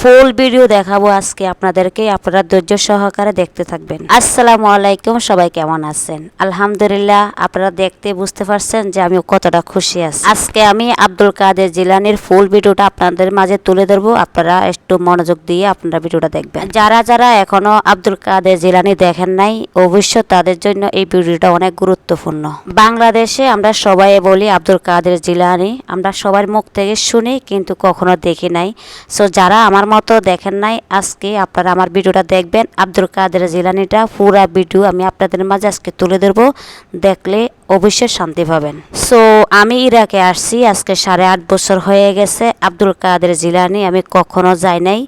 Full video দেখাবো আজকে আপনাদেরকে, আপনারা ধৈর্য সহকারে দেখতে থাকবেন। আসসালামু আলাইকুম, সবাই কেমন আছেন? আলহামদুলিল্লাহ, আপনারা দেখতে বুঝতে পারছেন যে আমি কতটা খুশি আছি। আজকে আমি আব্দুল কাদের জিলানীর ফুল ভিডিওটা আপনাদের মাঝে তুলে ধরবো। আপনারা একটু মনোযোগ দিয়ে আপনারা ভিডিওটা দেখবেন। যারা যারা এখনো আব্দুল কাদের জিলানী দেখেন নাই, অবশ্যই তাদের জন্য এই ভিডিওটা অনেক গুরুত্বপূর্ণ। বাংলাদেশে আমরা সবাই বলি আব্দুল কাদের জিলানী, আমরা সবার মুখ থেকে শুনি কিন্তু কখনো দেখি নাই। সো যারা আমার মতো দেখেন নাই, আজকে আপনারা আমার ভিডিওটা দেখবেন। আব্দুল কাদের জিলানীটা পুরা ভিডিও আমি আপনাদের মাঝে আজকে তুলে ধরবো, দেখলে অবশ্যই শান্তি পাবেন। সো আমি ইরাকে আসছি, আজকে 8.5 বছর হয়ে গেছে। আব্দুল কাদের জিলানী আমি কখনো যাই নাই,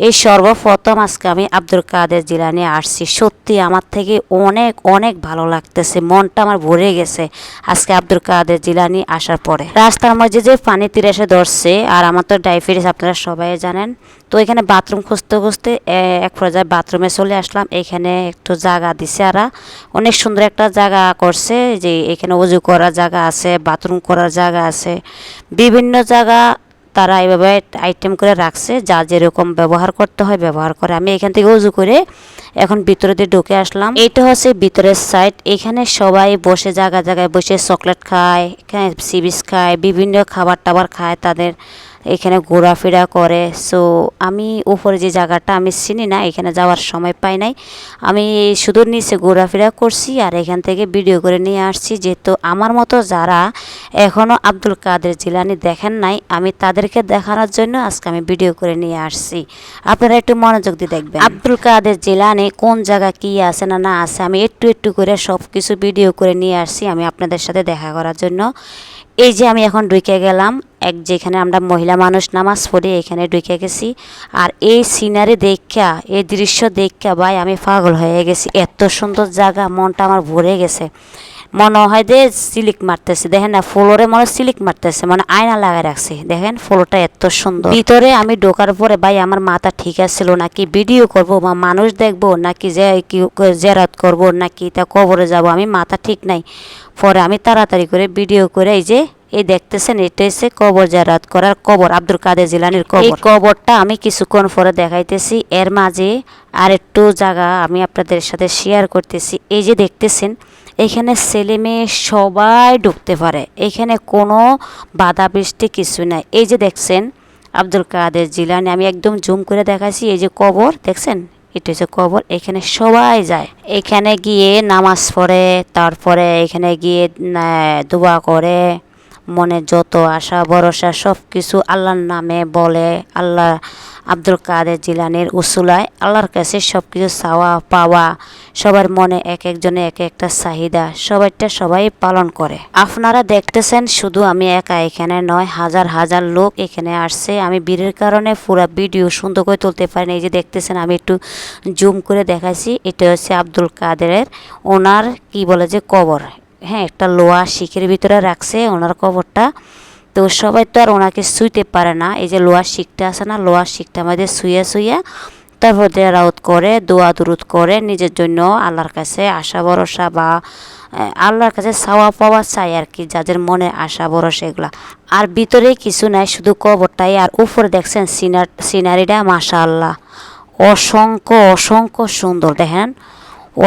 এই সর্বপ্রথম আজকে আমি আব্দুল কাদের জিলানী আসছি। সত্যি আমার থেকে অনেক অনেক ভালো লাগতেছে, মনটা আমার ভরে গেছে আজকে আব্দুল কাদের জিলানী আসার পরে। রাস্তার মাঝে যে পানি তীরে এসে ধরছে, আর আমার তো ডায়াবেটিস আপনারা সবাই জানেন। তো এখানে বাথরুম খুঁজতে খুঁজতে এক পর্যায়ে বাথরুমে চলে আসলাম। এখানে একটু জায়গা দিছে, আর অনেক সুন্দর একটা জায়গা করছে, যে এখানে উজু করার জায়গা আছে, বাথরুম করার জায়গা আছে, বিভিন্ন জায়গা তারা এইভাবে আইটেম করে রাখছে, যা যেরকম ব্যবহার করতে হয় ব্যবহার করে। আমি এখান থেকে উজু করে এখন ভিতরে দিয়ে ঢুকে আসলাম। এইটা হচ্ছে ভিতরের সাইড। এখানে সবাই বসে জায়গায় জায়গায় বসে চকলেট খায়, এখানে সিবিস খায়, বিভিন্ন খাবার টাবার খায়, তাদের এখানে ঘোরাফেরা করে। সো আমি উপরে যে জায়গাটা আমি চিনি না, এখানে যাওয়ার সময় পাই নাই, আমি শুধু নিচে ঘোরাফেরা করছি আর এখান থেকে ভিডিও করে নিয়ে আসছি। যেহেতু আমার মতো যারা এখনও আব্দুল কাদের জিলানী দেখেন নাই, আমি তাদেরকে দেখানোর জন্য আজকে আমি ভিডিও করে নিয়ে আসছি। আপনারা একটু মনোযোগ দিয়ে দেখবেন আব্দুল কাদের জিলানী কোন জায়গা কি আছে না না আছে, আমি একটু একটু করে সব কিছু ভিডিও করে নিয়ে আসছি আমি আপনাদের সাথে দেখা করার জন্য। এই যে আমি এখন ঢুকে গেলাম যেখানে আমরা মহিলা মানুষ নামাজ পড়ি, এখানে ঢুকে গেছি। আর এই সিনারি দেখা, এই দৃশ্য দেখা ভাই আমি পাগল হয়ে গেছি। এত সুন্দর জায়গা, মনটা আমার ভরে গেছে। মনে হয় যে সিলিক মারতেছে, দেখেন না ফ্লোরে মনে সিলিক মারতেছে, মানে আয়না লাগাই রাখছে। দেখেন ফ্লোরটা এত সুন্দর। ভিতরে আমি ঢোকার পরে ভাই আমার মাথা ঠিক আছিল, নাকি ভিডিও করব বা মানুষ দেখবো, নাকি যে কি জেরাত করব, নাকি তা কবরে যাব, আমি মাথা ঠিক নাই। পরে আমি তাড়াতাড়ি করে ভিডিও করে এই দেখতেছেন, এটা হচ্ছে কবর জিয়ারত করার কবর, আব্দুল কাদের জিলানীর কবর। এই কবরটা আমি কিছুক্ষণ পরে দেখাইতেছি। এর মাঝে আর একটু জায়গা আমি আপনাদের সাথে শেয়ার করতেছি। এই যে দেখতেছেন, এখানে ছেলে মেয়ে সবাই ঢুকতে পারে, এখানে কোনো বাধা বৃষ্টি কিছু নাই। এই যে দেখছেন আব্দুল কাদের জিলানী, আমি একদম জুম করে দেখাচ্ছি। এই যে কবর দেখছেন, এটা হচ্ছে কবর, এখানে সবাই যায়। এখানে গিয়ে নামাজ পড়ে, তারপরে এখানে গিয়ে দোয়া করে, মনে যত আশা ভরসা সব কিছু আল্লাহর নামে বলে। আল্লাহ আব্দুল কাদের জিলানীর উসুলায় আল্লাহর কাছে সব কিছু চাওয়া পাওয়া, সবার মনে এক একজনে এক একটা চাহিদা, সবাই পালন করে। আপনারা দেখতেছেন শুধু আমি একা এখানে নয়, হাজার হাজার লোক এখানে আসছে। আমি ভিড়ের কারণে পুরো ভিডিও সুন্দর করে তুলতে পারিনি। এই যে দেখতেছেন, আমি একটু জুম করে দেখাইছি। এটা হচ্ছে আব্দুল কাদেরের ওনার কি বলে যে কবর, হ্যাঁ, একটা লোহা শিখের ভিতরে রাখছে ওনার কবরটা। তো সবাই তো আর ওনাকে শুইতে পারে না। এই যে লোহার শিখটা আছে না, লোহার শিখটা আমাদের শুয়ে তারপর দেরাউত করে, দোয়া দুরুদ করে, নিজের জন্য আল্লাহর কাছে আশা ভরসা বা আল্লাহর কাছে চাওয়া পাওয়া চাই আর কি, যাদের মনে আশা ভরসা এগুলা। আর ভিতরে কিছু নাই, শুধু কবরটাই। আর উপরে দেখছেন সিনারিটা মাশাআল্লাহ অসংখ্য অসংখ্য সুন্দর, দেখেন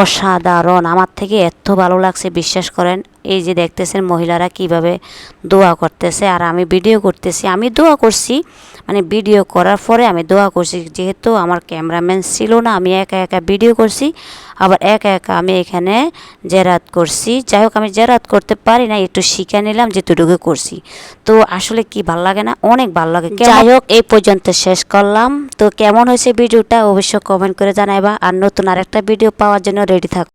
অসাধারণ। আমার থেকে এত ভালো লাগছে বিশ্বাস করেন। এই যে দেখতেছেন মহিলারা কিভাবে দোয়া করতেছে, আর আমি ভিডিও করতেছি। আমি দোয়া করছি, মানে ভিডিও করার পরে আমি দোয়া করছি, যেহেতু আমার ক্যামেরাম্যান ছিল না, আমি একা একা ভিডিও করছি, আবার একা একা আমি এখানে জেরাত করছি। যাই হোক, আমি জেরাত করতে পারি না, একটু শিখে নিলাম যেটুকু করছি। তো আসলে কি ভাল লাগে না, অনেক ভালো লাগে। যাই হোক, এই পর্যন্ত শেষ করলাম। তো কেমন হয়েছে ভিডিওটা অবশ্যই কমেন্ট করে জানাইবা, আর নতুন আরেকটা ভিডিও পাওয়ার জন্য রেডি থাকো।